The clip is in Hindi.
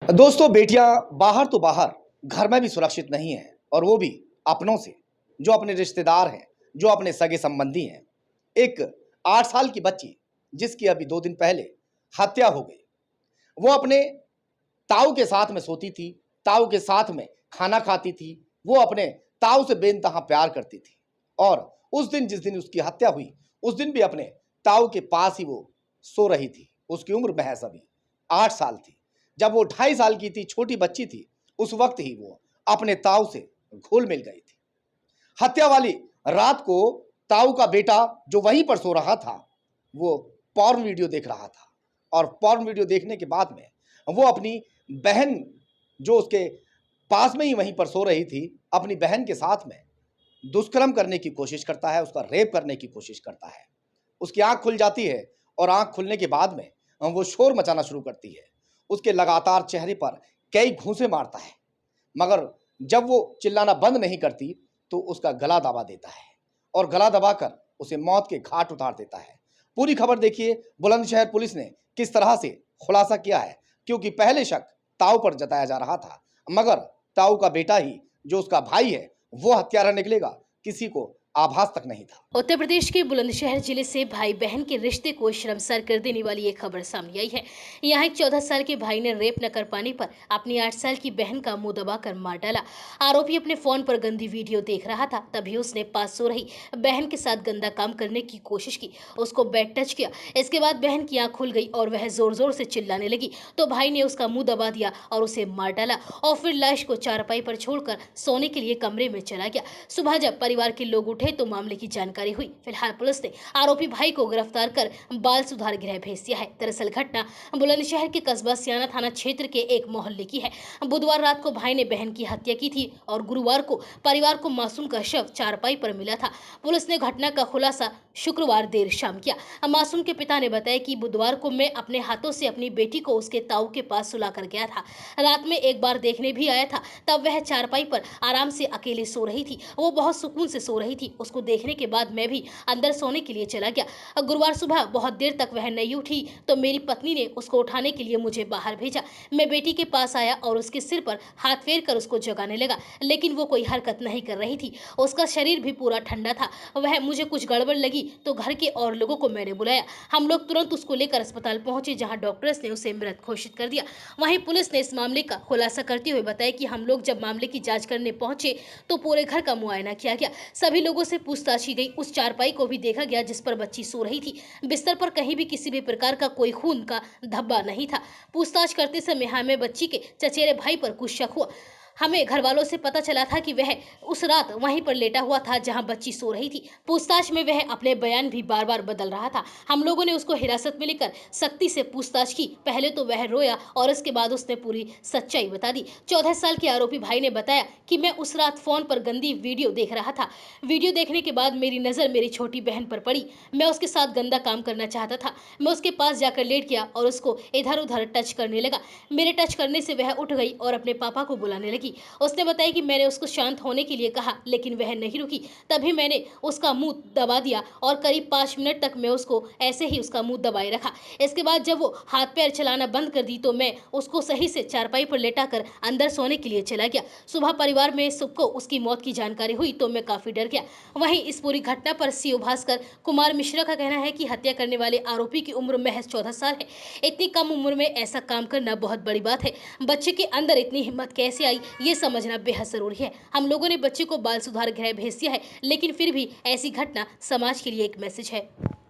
दोस्तों, बेटियां बाहर तो बाहर, घर में भी सुरक्षित नहीं है, और वो भी अपनों से, जो अपने रिश्तेदार हैं, जो अपने सगे संबंधी हैं। एक 8 साल की बच्ची, जिसकी अभी 2 दिन पहले हत्या हो गई, वो अपने ताऊ के साथ में सोती थी, ताऊ के साथ में खाना खाती थी, वो अपने ताऊ से बेइंतहा प्यार करती थी। और उस दिन, जिस दिन उसकी हत्या हुई, उस दिन भी अपने ताऊ के पास ही वो सो रही थी। उसकी उम्र महज अभी 8 साल थी। जब वो 2.5 साल की थी, छोटी बच्ची थी, उस वक्त ही वो अपने ताऊ से घुल मिल गई थी। हत्या वाली रात को ताऊ का बेटा, जो वहीं पर सो रहा था, वो पॉर्न वीडियो देख रहा था। और पॉर्न वीडियो देखने के बाद में वो अपनी बहन, जो उसके पास में ही वहीं पर सो रही थी, अपनी बहन के साथ में दुष्कर्म करने की कोशिश करता है, उसका रेप करने की कोशिश करता है। उसकी आंख खुल जाती है, और आंख खुलने के बाद में वो शोर मचाना शुरू करती है। उसके लगातार चेहरे पर कई घूंसे मारता है, मगर जब वो चिल्लाना बंद नहीं करती तो उसका गला दबा देता है, और गला दबाकर उसे मौत के घाट उतार देता है। पूरी खबर देखिए, बुलंदशहर पुलिस ने किस तरह से खुलासा किया है, क्योंकि पहले शक ताऊ पर जताया जा रहा था, मगर ताऊ का बेटा ही, जो उसका भाई है, वो हत्यारा निकलेगा, किसी को आभास तक नहीं था। उत्तर प्रदेश के बुलंदशहर जिले से भाई बहन के रिश्ते को शर्मसार कर देने वाली एक खबर सामने आई है। यहाँ एक 14 साल के भाई ने रेप न कर पाने पर अपनी 8 साल की बहन का मुंह दबाकर मार डाला। आरोपी अपने फोन पर गंदी वीडियो देख रहा था, तभी उसने पास सो रही बहन के साथ गंदा काम करने की कोशिश की, उसको बैड टच किया। इसके बाद बहन की आंख खुल गई और वह जोर जोर से चिल्लाने लगी, तो भाई ने उसका मुंह दबा दिया और उसे मार डाला, और फिर लाश को चारपाई पर छोड़कर सोने के लिए कमरे में चला गया। सुबह जब परिवार के लोग उठे तो मामले की जानकारी हुई। फिलहाल पुलिस ने आरोपी भाई को गिरफ्तार कर बाल सुधार गृह भेज दिया है। दरअसल घटना बुलंदशहर के कस्बा सियाना थाना क्षेत्र के एक मोहल्ले की है। बुधवार रात को भाई ने बहन की हत्या की थी और गुरुवार को परिवार को मासूम का शव चारपाई पर मिला था। पुलिस ने घटना का खुलासा शुक्रवार देर शाम किया। मासूम के पिता ने बताया कि बुधवार को मैं अपने हाथों से अपनी बेटी को उसके ताऊ के पास सुला कर गया था। रात में एक बार देखने भी आया था, तब वह चारपाई पर आराम से अकेले सो रही थी। वो बहुत सुकून से सो रही थी। उसको देखने के बाद मैं भी अंदर सोने के लिए चला गया। गुरुवार सुबह बहुत देर तक वह नहीं उठी तो मेरी पत्नी ने उसको उठाने के लिए मुझे बाहर भेजा। मैं बेटी के पास आया और उसके सिर पर हाथ फेर कर उसको जगाने लगा, लेकिन वो कोई हरकत नहीं कर रही थी। उसका शरीर भी पूरा ठंडा था। वह मुझे कुछ गड़बड़ लगी तो घर के और लोगों को मैंने बुलाया। हम लोग तुरंत उसको लेकर अस्पताल पहुंचे, जहां डॉक्टर्स ने उसे मृत घोषित कर दिया। वहीं पुलिस ने इस मामले का खुलासा करते हुए बताया कि हम लोग जब मामले की जांच करने पहुंचे तो पूरे घर का मुआयना किया गया। सभी लोगों से पूछताछ की गई। उस चारपाई को भी देखा गया जिस पर बच्ची सो रही थी। बिस्तर पर कहीं भी किसी भी प्रकार का कोई खून का धब्बा नहीं था। पूछताछ करते समय हमें बच्ची के चचेरे भाई पर कुछ शक हुआ। हमें घर वालों से पता चला था कि वह उस रात वहीं पर लेटा हुआ था जहां बच्ची सो रही थी। पूछताछ में वह अपने बयान भी बार बार बदल रहा था। हम लोगों ने उसको हिरासत में लेकर सख्ती से पूछताछ की। पहले तो वह रोया और इसके बाद उसने पूरी सच्चाई बता दी। 14 साल के आरोपी भाई ने बताया कि मैं उस रात फोन पर गंदी वीडियो देख रहा था। वीडियो देखने के बाद मेरी नजर मेरी छोटी बहन पर पड़ी। मैं उसके साथ गंदा काम करना चाहता था। मैं उसके पास जाकर लेट गया और उसको इधर उधर टच करने लगा। मेरे टच करने से वह उठ गई और अपने पापा को बुलाने लगी। उसने बताया कि मैंने उसको शांत होने के लिए कहा, लेकिन वह नहीं रुकी। तभी मैंने उसका मुंह दबा दिया और करीब 5 मिनट तक मैं उसको ऐसे ही उसका मुंह दबाए रखा। इसके बाद जब वो हाथ पैर चलाना बंद कर दी तो मैं उसको सही से चारपाई पर लेटाकर अंदर सोने के लिए चला गया। सुबह परिवार में सबको उसकी मौत की जानकारी हुई तो मैं काफी डर गया। वहीं इस पूरी घटना पर सीओ भास्कर कुमार मिश्रा का कहना है कि हत्या करने वाले आरोपी की उम्र महज 14 साल है। इतनी कम उम्र में ऐसा काम करना बहुत बड़ी बात है। बच्चे के अंदर इतनी हिम्मत कैसे आई, ये समझना बेहद जरूरी है। हम लोगों ने बच्चे को बाल सुधार गृह भेज दिया है, लेकिन फिर भी ऐसी घटना समाज के लिए एक मैसेज है।